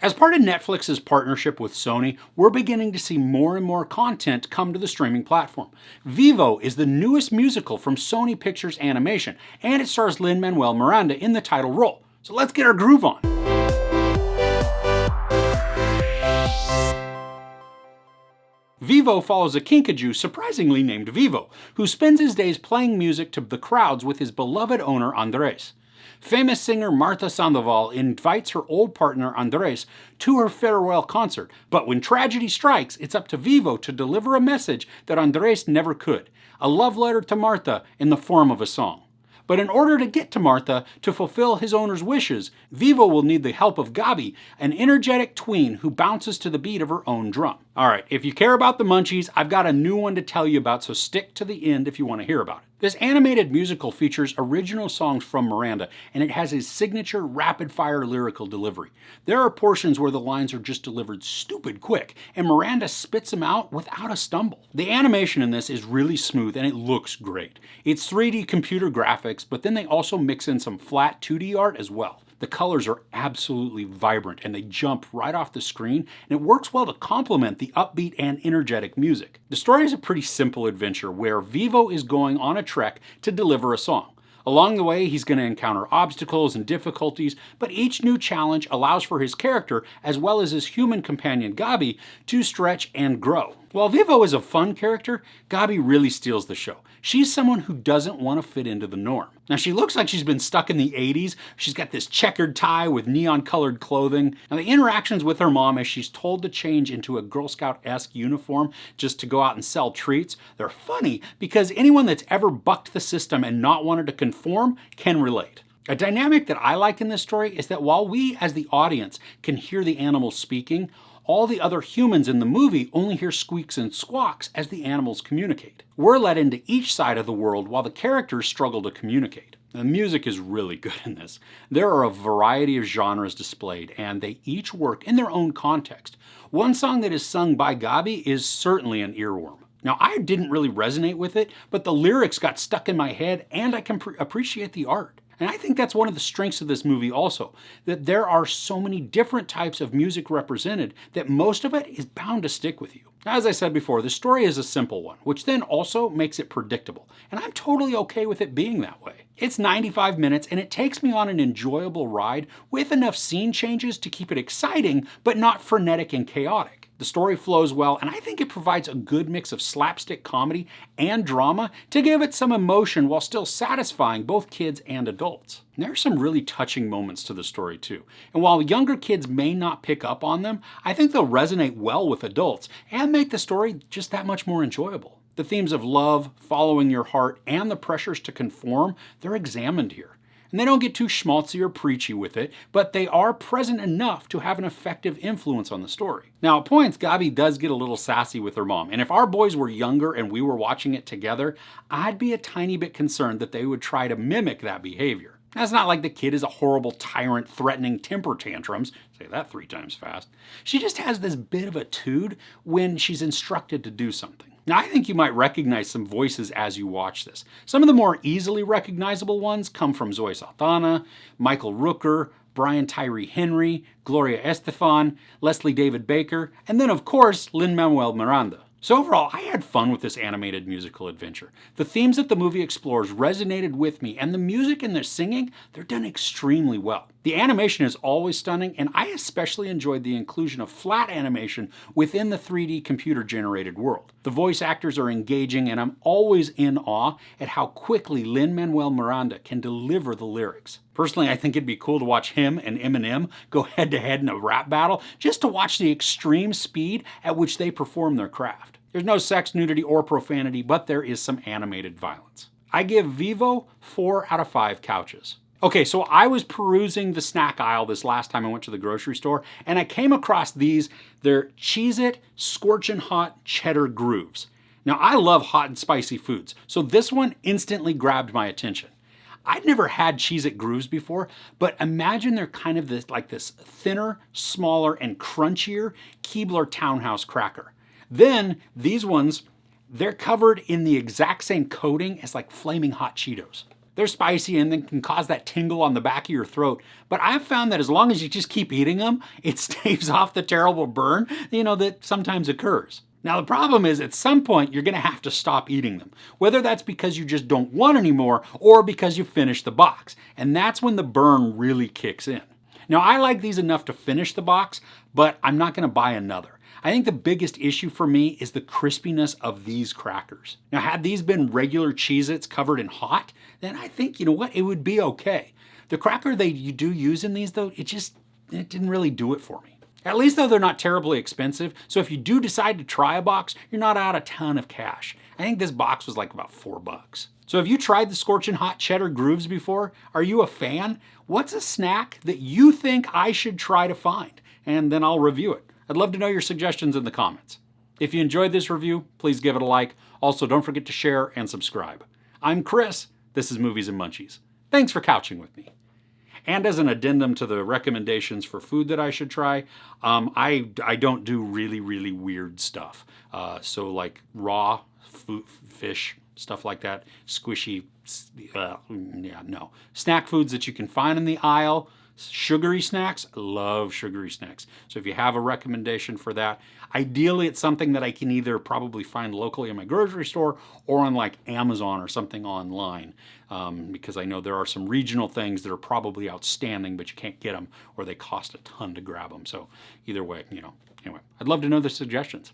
As part of Netflix's partnership with Sony, we're beginning to see more and more content come to the streaming platform. Vivo is the newest musical from Sony Pictures Animation, and it stars Lin-Manuel Miranda in the title role. So let's get our groove on. Vivo follows a kinkajou surprisingly named Vivo, who spends his days playing music to the crowds with his beloved owner Andres. Famous singer Marta Sandoval invites her old partner Andres to her farewell concert, but when tragedy strikes, it's up to Vivo to deliver a message that Andres never could, a love letter to Marta in the form of a song. But in order to get to Martha to fulfill his owner's wishes, Vivo will need the help of Gabi, an energetic tween who bounces to the beat of her own drum. Alright, if you care about the Munchies, I've got a new one to tell you about, so stick to the end if you want to hear about it. This animated musical features original songs from Miranda, and it has his signature rapid-fire lyrical delivery. There are portions where the lines are just delivered stupid quick, and Miranda spits them out without a stumble. The animation in this is really smooth, and it looks great. It's 3D computer graphics, but then they also mix in some flat 2D art as well. The colors are absolutely vibrant and they jump right off the screen, and it works well to complement the upbeat and energetic music. The story is a pretty simple adventure where Vivo is going on a trek to deliver a song. Along the way, he's going to encounter obstacles and difficulties, but each new challenge allows for his character, as well as his human companion Gabi, to stretch and grow. While Vivo is a fun character, Gabi really steals the show. She's someone who doesn't want to fit into the norm. Now, she looks like she's been stuck in the 80s. She's got this checkered tie with neon-colored clothing. Now, the interactions with her mom as she's told to change into a Girl Scout-esque uniform just to go out and sell treats, they're funny because anyone that's ever bucked the system and not wanted to conform can relate. A dynamic that I like in this story is that while we, as the audience, can hear the animals speaking, all the other humans in the movie only hear squeaks and squawks as the animals communicate. We're let into each side of the world while the characters struggle to communicate. The music is really good in this. There are a variety of genres displayed, and they each work in their own context. One song that is sung by Gabi is certainly an earworm. Now, I didn't really resonate with it, but the lyrics got stuck in my head, and I can appreciate the art. And I think that's one of the strengths of this movie also, that there are so many different types of music represented that most of it is bound to stick with you. As I said before, the story is a simple one, which then also makes it predictable, and I'm totally okay with it being that way. It's 95 minutes, and it takes me on an enjoyable ride with enough scene changes to keep it exciting, but not frenetic and chaotic. The story flows well, and I think it provides a good mix of slapstick comedy and drama to give it some emotion while still satisfying both kids and adults. And there are some really touching moments to the story too. And while younger kids may not pick up on them, I think they'll resonate well with adults and make the story just that much more enjoyable. The themes of love, following your heart, and the pressures to conform, they're examined here. And they don't get too schmaltzy or preachy with it, but they are present enough to have an effective influence on the story. Now, at points, Gabi does get a little sassy with her mom, and if our boys were younger and we were watching it together, I'd be a tiny bit concerned that they would try to mimic that behavior. Now, it's not like the kid is a horrible tyrant threatening temper tantrums. Say that 3 times fast. She just has this bit of a tude when she's instructed to do something. Now, I think you might recognize some voices as you watch this. Some of the more easily recognizable ones come from Zoe Saldana, Michael Rooker, Brian Tyree Henry, Gloria Estefan, Leslie David Baker, and then of course, Lin-Manuel Miranda. So overall, I had fun with this animated musical adventure. The themes that the movie explores resonated with me, and the music and the singing, they're done extremely well. The animation is always stunning, and I especially enjoyed the inclusion of flat animation within the 3D computer-generated world. The voice actors are engaging, and I'm always in awe at how quickly Lin-Manuel Miranda can deliver the lyrics. Personally, I think it'd be cool to watch him and Eminem go head-to-head in a rap battle, just to watch the extreme speed at which they perform their craft. There's no sex, nudity, or profanity, but there is some animated violence. I give Vivo 4 out of 5 couches. Okay, so I was perusing the snack aisle this last time I went to the grocery store, and I came across these. They're Cheez-It Scorchin' Hot Cheddar Grooves. Now, I love hot and spicy foods, so this one instantly grabbed my attention. I'd never had Cheez-It Grooves before, but imagine they're kind of this thinner, smaller, and crunchier Keebler Townhouse cracker. Then, these ones, they're covered in the exact same coating as like Flaming Hot Cheetos. They're spicy and then can cause that tingle on the back of your throat, but I've found that as long as you just keep eating them, it staves off the terrible burn, that sometimes occurs. Now the problem is at some point you're going to have to stop eating them, whether that's because you just don't want any more or because you finished the box, and that's when the burn really kicks in. Now I like these enough to finish the box, but I'm not going to buy another. I think the biggest issue for me is the crispiness of these crackers. Now had these been regular Cheez-Its covered in hot, then I think, it would be okay. The cracker you do use in these though, it didn't really do it for me. At least though they're not terribly expensive, so if you do decide to try a box, you're not out a ton of cash. I think this box was like about $4. So have you tried the scorching hot cheddar grooves before? Are you a fan? What's a snack that you think I should try to find? And then I'll review it. I'd love to know your suggestions in the comments. If you enjoyed this review, please give it a like. Also, don't forget to share and subscribe. I'm Chris. This is Movies and Munchies. Thanks for couching with me. And as an addendum to the recommendations for food that I should try, I don't do really, really weird stuff. So like raw fish, stuff like that, squishy, no. Snack foods that you can find in the aisle, sugary snacks, love sugary snacks. So if you have a recommendation for that, ideally it's something that I can either probably find locally in my grocery store or on like Amazon or something online. Because I know there are some regional things that are probably outstanding, but you can't get them or they cost a ton to grab them. So either way, anyway, I'd love to know the suggestions.